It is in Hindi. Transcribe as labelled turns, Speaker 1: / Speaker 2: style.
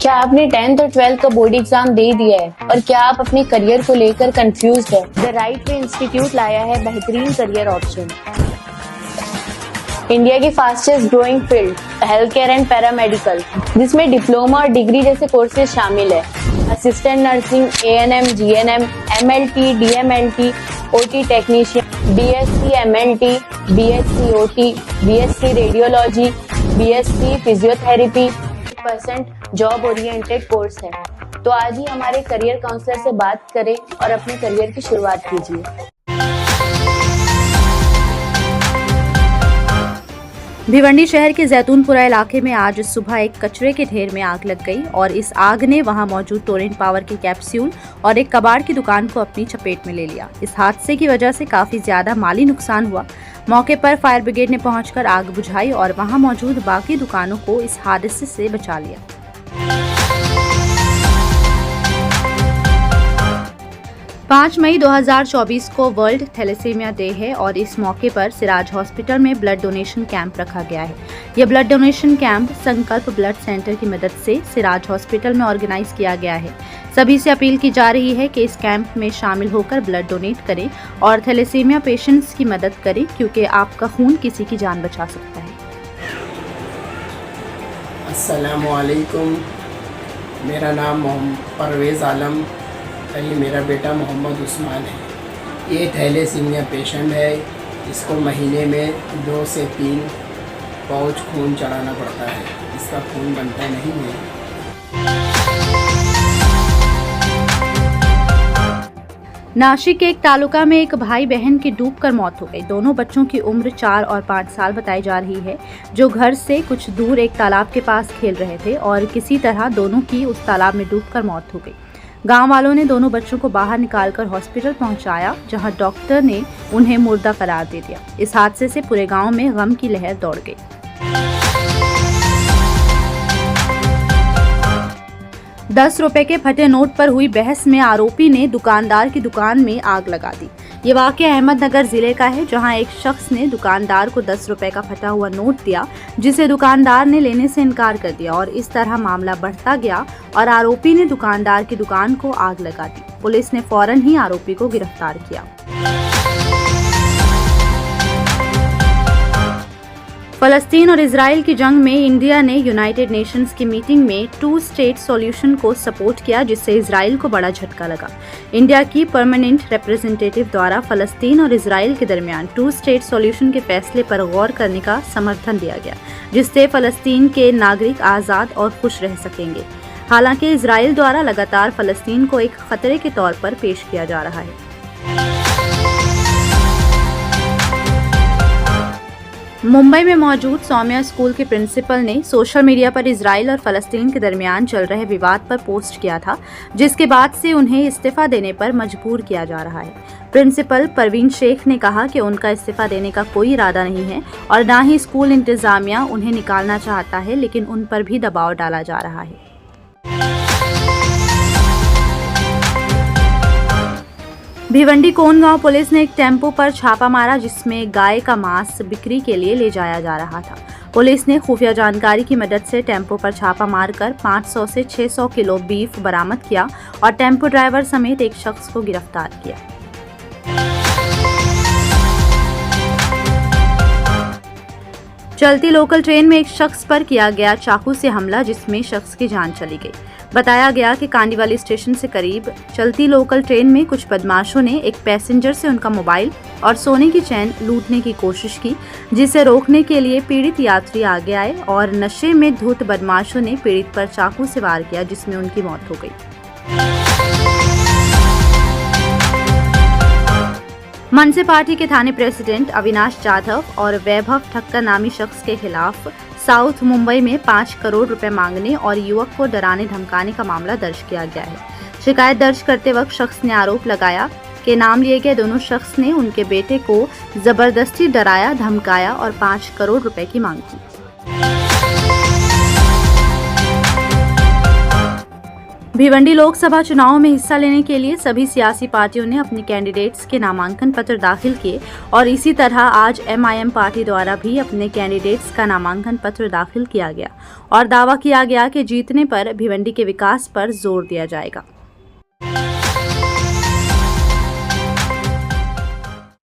Speaker 1: क्या आपने 10th और 12th का बोर्ड एग्जाम दे दिया है और क्या आप अपने करियर को लेकर कंफ्यूज्ड है? द राइट वे इंस्टीट्यूट लाया है बेहतरीन करियर ऑप्शन। इंडिया की fastest growing field health care and paramedical, जिसमें डिप्लोमा और डिग्री जैसे कोर्सेज शामिल है। Assistant nursing, ANM, GNM, MLT, DMLT, OT technician, BSc MLT, BSc OT, BSc radiology, BSc physiotherapy % job oriented course है। तो आज ही हमारे करियर काउंसलर से बात करें और अपने करियर की शुरुआत कीजिए।
Speaker 2: भिवंडी शहर के जैतूनपुरा इलाके में आज सुबह एक कचरे के ढेर में आग लग गई और इस आग ने वहां मौजूद टोरेंट पावर के कैप्सूल और एक कबाड़ की दुकान को अपनी चपेट में ले लिया। इस हादसे की वजह से काफी ज्यादा माली नुकसान हुआ। मौके पर फायर ब्रिगेड ने पहुंचकर आग बुझाई और वहां मौजूद बाकी दुकानों को इस हादसे से बचा लिया। 5 मई 2024 को वर्ल्ड थैलेसीमिया डे है और इस मौके पर सिराज हॉस्पिटल में ब्लड डोनेशन कैंप रखा गया है। यह ब्लड डोनेशन कैंप संकल्प ब्लड सेंटर की मदद से सिराज हॉस्पिटल में ऑर्गेनाइज किया गया है। सभी से अपील की जा रही है कि इस कैंप में शामिल होकर ब्लड डोनेट करें और थैलेसीमिया पेशेंट्स की मदद करें, क्योंकि आपका खून किसी की जान बचा सकता है।
Speaker 3: अस्सलामु अलैकुम, मेरा नाम परवेज़ आलम, ये मेरा बेटा मोहम्मद उस्मान है। ये थैलेसीमिया पेशेंट है। इसको महीने में 2 से 3 पाउच खून चढ़ाना पड़ता है। इसका खून बनता नहीं है।
Speaker 2: नासिक के एक तालुका में एक भाई बहन की डूबकर मौत हो गई। दोनों बच्चों की उम्र 4 और 5 साल बताई जा रही है, जो घर से कुछ दूर एक तालाब के पास खेल रहे थे और किसी तरह दोनों की उस तालाब में डूबकर मौत हो गई। गांव वालों ने दोनों बच्चों को बाहर निकालकर हॉस्पिटल पहुंचाया, जहां डॉक्टर ने उन्हें मुर्दा करार दे दिया। इस हादसे से पूरे गांव में गम की लहर दौड़ गई। ₹10 के फटे नोट पर हुई बहस में आरोपी ने दुकानदार की दुकान में आग लगा दी। ये वाकया अहमदनगर जिले का है, जहां एक शख्स ने दुकानदार को ₹10 का फटा हुआ नोट दिया, जिसे दुकानदार ने लेने से इनकार कर दिया और इस तरह मामला बढ़ता गया और आरोपी ने दुकानदार की दुकान को आग लगा दी। पुलिस ने फौरन ही आरोपी को गिरफ्तार किया। फलस्तीन और इजराइल की जंग में इंडिया ने यूनाइटेड नेशंस की मीटिंग में 2 स्टेट सॉल्यूशन को सपोर्ट किया, जिससे इजराइल को बड़ा झटका लगा। इंडिया की परमानेंट रिप्रेजेंटेटिव द्वारा फलस्तीन और इजराइल के दरमियान 2 स्टेट सॉल्यूशन के फैसले पर गौर करने का समर्थन दिया गया, जिससे फलस्तीन के नागरिक आज़ाद और खुश रह सकेंगे। हालांकि इजराइल द्वारा लगातार फलस्तीन को एक खतरे के तौर पर पेश किया जा रहा है। मुंबई में मौजूद सौम्या स्कूल के प्रिंसिपल ने सोशल मीडिया पर इजराइल और फलस्तीन के दरमियान चल रहे विवाद पर पोस्ट किया था, जिसके बाद से उन्हें इस्तीफा देने पर मजबूर किया जा रहा है। प्रिंसिपल परवीन शेख ने कहा कि उनका इस्तीफा देने का कोई इरादा नहीं है और न ही स्कूल इंतजामिया उन्हें निकालना चाहता है, लेकिन उन पर भी दबाव डाला जा रहा है। भिवंडी कोनगांव पुलिस ने एक टेम्पो पर छापा मारा, जिसमें गाय का मांस बिक्री के लिए ले जाया जा रहा था। पुलिस ने खुफिया जानकारी की मदद से टेम्पो पर छापा मारकर 500 से 600 किलो बीफ बरामद किया और टेम्पो ड्राइवर समेत एक शख्स को गिरफ्तार किया। चलती लोकल ट्रेन में एक शख्स पर किया गया चाकू से हमला, जिसमें शख्स की जान चली गई। बताया गया कि कांडीवाली स्टेशन से करीब चलती लोकल ट्रेन में कुछ बदमाशों ने एक पैसेंजर से उनका मोबाइल और सोने की चैन लूटने की कोशिश की, जिसे रोकने के लिए पीड़ित यात्री आगे आए और नशे में धुत बदमाशों ने पीड़ित पर चाकू से वार किया, जिसमें उनकी मौत हो गई। मनसे पार्टी के थाने प्रेसिडेंट अविनाश जाधव और वैभव ठक्कर नामी शख्स के खिलाफ साउथ मुंबई में 5 करोड़ रुपए मांगने और युवक को डराने धमकाने का मामला दर्ज किया गया है। शिकायत दर्ज करते वक्त शख्स ने आरोप लगाया कि नाम लिए गए दोनों शख्स ने उनके बेटे को जबरदस्ती डराया, धमकाया और 5 करोड़ रुपए की मांग की। भिवंडी लोकसभा चुनाव में हिस्सा लेने के लिए सभी सियासी पार्टियों ने अपने कैंडिडेट्स के नामांकन पत्र दाखिल किए और इसी तरह आज MIM पार्टी द्वारा भी अपने कैंडिडेट्स का नामांकन पत्र दाखिल किया गया और दावा किया गया कि जीतने पर भिवंडी के विकास पर जोर दिया जाएगा।